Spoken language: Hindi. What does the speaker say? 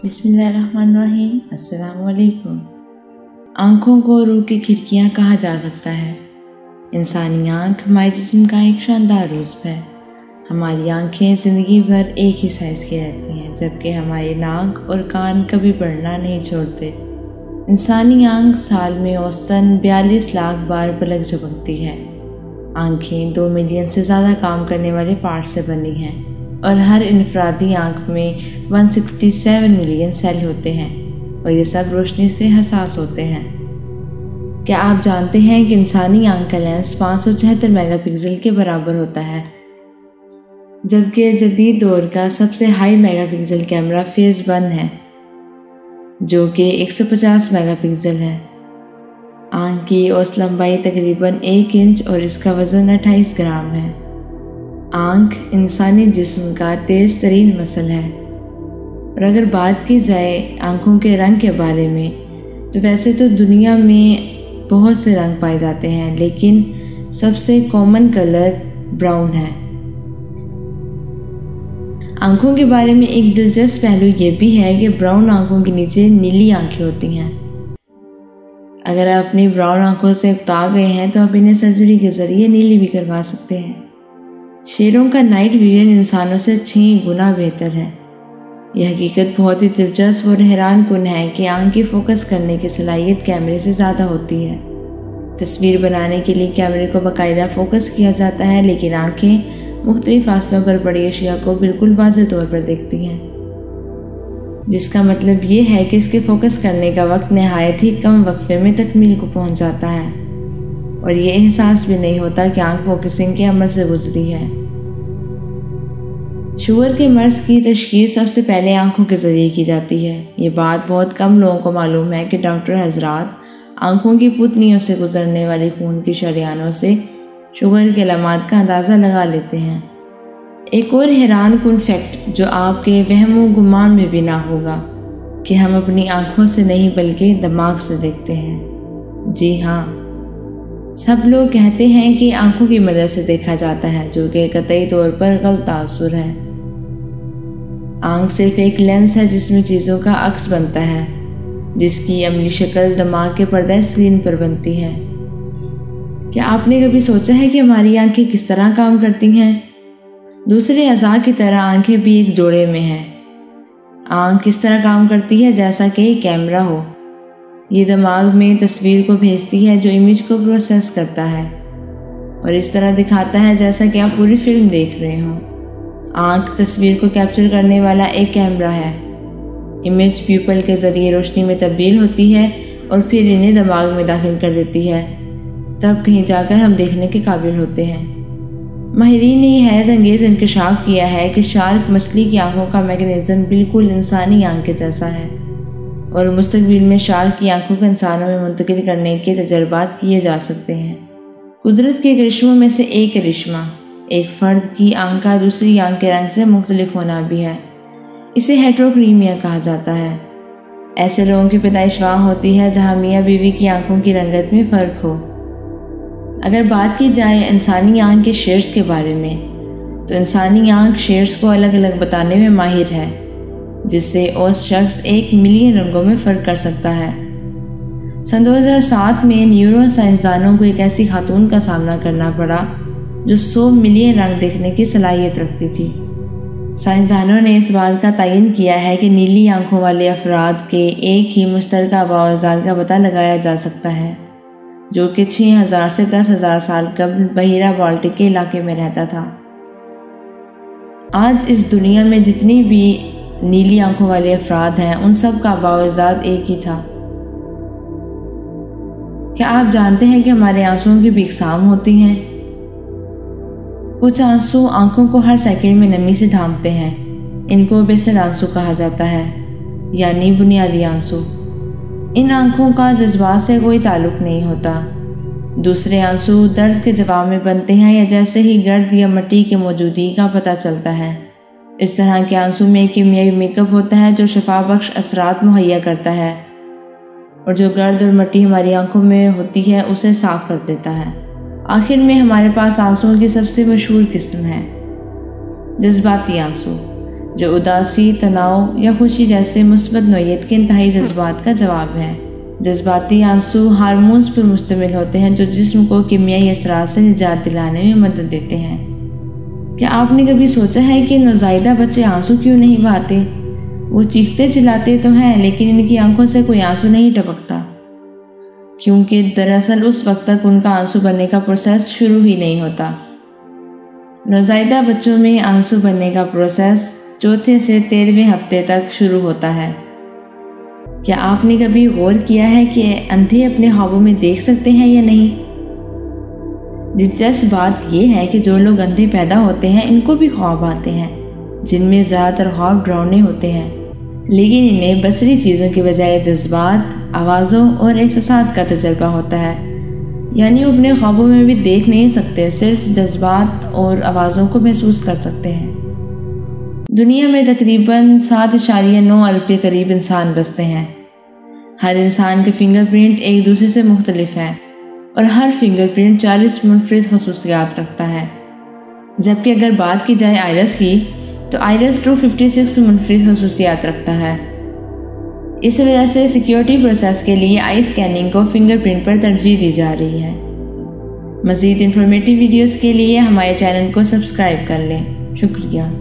बिस्मिल्लाहिर्रहमानिर्रहीम। अस्सलामुअलैकुम। आँखों को रूह की खिड़कियाँ कहा जा सकता है। इंसानी आँख हमारे जिस्म का एक शानदार उज़्व है। हमारी आँखें ज़िंदगी भर एक ही साइज़ की रहती हैं, जबकि हमारे नाक और कान कभी बढ़ना नहीं छोड़ते। इंसानी आँख साल में औसतन 42 लाख बार पलक झपकती है। आँखें 2 मिलियन से ज़्यादा काम करने वाले पार्ट से बनी हैं और हर इनफरादी आँख में 167 मिलियन सेल होते हैं और ये सब रोशनी से हसास होते हैं। क्या आप जानते हैं कि इंसानी आँख का लेंस 576 मेगापिक्सल के बराबर होता है, जबकि जदीद दौर का सबसे हाई मेगापिक्सल कैमरा फेज़ 1 है जो कि 150 मेगापिक्सल है। आँख की औसत लंबाई तकरीबन 1 इंच और इसका वज़न 28 ग्राम है। आँख इंसानी जिस्म का तेज़ तरीन मसल है। और अगर बात की जाए आँखों के रंग के बारे में, तो वैसे तो दुनिया में बहुत से रंग पाए जाते हैं, लेकिन सबसे कॉमन कलर ब्राउन है। आँखों के बारे में एक दिलचस्प पहलू ये भी है कि ब्राउन आँखों के नीचे नीली आँखें होती हैं। अगर आप अपनी ब्राउन आँखों से उकता गए हैं तो आप इन्हें सर्जरी के ज़रिए नीली भी करवा सकते हैं। शेरों का नाइट विजन इंसानों से 6 गुना बेहतर है। यह हकीकत बहुत ही दिलचस्प और हैरान कुन है कि आँख की फोकस करने की सलाहियत कैमरे से ज़्यादा होती है। तस्वीर बनाने के लिए कैमरे को बाकायदा फोकस किया जाता है, लेकिन आँखें मुख्तलिफ फासलों पर पड़ी अशिया को बिल्कुल वाज़ेह तौर पर देखती हैं, जिसका मतलब ये है कि इसके फोकस करने का वक्त नहायत ही कम वक्फे में तकमील को पहुँच जाता है और ये एहसास भी नहीं होता कि आँख फोकसिंग के अमल से गुजरी है। शुगर के मर्ज़ की तशख़ीस सबसे पहले आँखों के ज़रिए की जाती है। ये बात बहुत कम लोगों को मालूम है कि डॉक्टर हजरात आँखों की पुतलियों से गुजरने वाले खून की शरियानों से शुगर के अलामात का अंदाज़ा लगा लेते हैं। एक और हैरान कुन फैक्ट जो आपके वहम गुमान में भी ना होगा कि हम अपनी आँखों से नहीं बल्कि दिमाग से देखते हैं। जी हाँ, सब लोग कहते हैं कि आँखों की मदद से देखा जाता है, जो कि कतई तौर पर गलत तासुर है। आँख सिर्फ एक लेंस है जिसमें चीज़ों का अक्स बनता है, जिसकी अमली शक्ल दिमाग के पर्दा स्क्रीन पर बनती है। क्या आपने कभी सोचा है कि हमारी आँखें किस तरह काम करती हैं? दूसरे अज़ा की तरह आँखें भी एक जोड़े में हैं। आँख किस तरह काम करती है? जैसा कि कैमरा हो। ये दिमाग में तस्वीर को भेजती है जो इमेज को प्रोसेस करता है और इस तरह दिखाता है जैसा कि आप पूरी फिल्म देख रहे हो। आँख तस्वीर को कैप्चर करने वाला एक कैमरा है। इमेज प्यूपल के ज़रिए रोशनी में तब्दील होती है और फिर इन्हें दिमाग में दाखिल कर देती है, तब कहीं जाकर हम देखने के काबिल होते हैं। माहिरीन ने यह हैरत अंगेज़ इंकशाफ किया है कि शार्क मछली की आँखों का मैकेनिज़्म बिल्कुल इंसानी आँख के जैसा है और मुस्तकबिल में शार्क की आँखों को इंसानों में मुंतकिल करने के तजर्बात किए जा सकते हैं। कुदरत के करिश्मों में से एक करिश्मा एक फ़र्द की आँख का दूसरी आँख के रंग से मुख्तलिफ होना भी है। इसे हेट्रोक्रीमिया कहा जाता है। ऐसे लोगों की पैदाइश वहाँ होती है जहाँ मियाँ बीवी की आँखों की रंगत में फ़र्क हो। अगर बात की जाए इंसानी आँख के शेड्स के बारे में, तो इंसानी आँख शेड्स को अलग अलग बताने में माहिर है, जिससे औसत शख्स 1 मिलियन रंगों में फ़र्क कर सकता है। सन 2007 में न्यूरो साइंसदानों को एक ऐसी खातून का सामना करना पड़ा जो 100 मिलियन रंग देखने की सलाहियत रखती थी। साइंसदानों ने इस बात का तयन किया है कि नीली आँखों वाले अफराद के एक ही मुश्तरका बावजाद का पता लगाया जा सकता है, जो कि 6000 से 10,000 साल कबल बहिरा बाल्टिक के इलाके में रहता था। आज इस दुनिया में जितनी भी नीली आँखों वाले अफराद हैं, उन सब का बावजाद एक ही था। क्या आप जानते हैं कि हमारे आंसुओं की भी इकसाम होती हैं? कुछ आंसू आँखों को हर सेकंड में नमी से ढांपते हैं। इनको बेसल आंसू कहा जाता है, यानी बुनियादी आंसू। इन आँखों का जज्बात से कोई ताल्लुक़ नहीं होता। दूसरे आंसू दर्द के जवाब में बनते हैं या जैसे ही गर्द या मिट्टी की मौजूदगी का पता चलता है। इस तरह के आंसू में कीमियाई मेकअप होता है जो शफा बख्श असरात मुहैया करता है और जो गर्द और मिट्टी हमारी आंखों में होती है उसे साफ कर देता है। आखिर में हमारे पास आंसुओं की सबसे मशहूर किस्म है जज्बाती आंसू। जो उदासी, तनाव या खुशी जैसे मुस्बत नौइयत के इंतहाई जज्बात का जवाब है। जज्बाती आंसू हार्मोन्स पर मुश्तमिल होते हैं जो जिस्म को कीमियाई असरात से निजात दिलाने में मदद देते हैं। क्या आपने कभी सोचा है कि नौज़ायदा बच्चे आंसू क्यों नहीं बहाते? वो चीखते चिल्लाते तो हैं, लेकिन इनकी आंखों से कोई आंसू नहीं टपकता, क्योंकि दरअसल उस वक्त तक उनका आंसू बनने का प्रोसेस शुरू ही नहीं होता। नौज़ायदा बच्चों में आंसू बनने का प्रोसेस चौथे से 13वें हफ्ते तक शुरू होता है। क्या आपने कभी गौर किया है कि अंधे अपने ख्वाबों में देख सकते हैं या नहीं? दिलचस्प बात यह है कि जो लोग अंधे पैदा होते हैं इनको भी ख्वाब आते हैं, जिनमें ज़्यादातर ख्वाब डरावने होते हैं, लेकिन इन्हें बसरी चीज़ों के बजाय जज्बात, आवाज़ों और एहसासात का तजर्बा होता है। यानी वो अपने ख्वाबों में भी देख नहीं सकते, सिर्फ जज्बात और आवाज़ों को महसूस कर सकते हैं। दुनिया में तकरीबन 7.9 अरब के करीब इंसान बसते हैं। हर इंसान के फिंगरप्रिंट एक दूसरे से मुख्तलिफ है और हर फिंगरप्रिंट 40 मुनफरिद खसूसियात रखता है। जबकि अगर बात की जाए आइरिस की, तो आइरिस 256 मुनफरिद खसूसियात रखता है। इस वजह से सिक्योरिटी प्रोसेस के लिए आई स्कैनिंग को फिंगरप्रिंट पर तरजीह दी जा रही है। मज़ीद इंफॉर्मेटिव वीडियोस के लिए हमारे चैनल को सब्सक्राइब कर लें। शुक्रिया।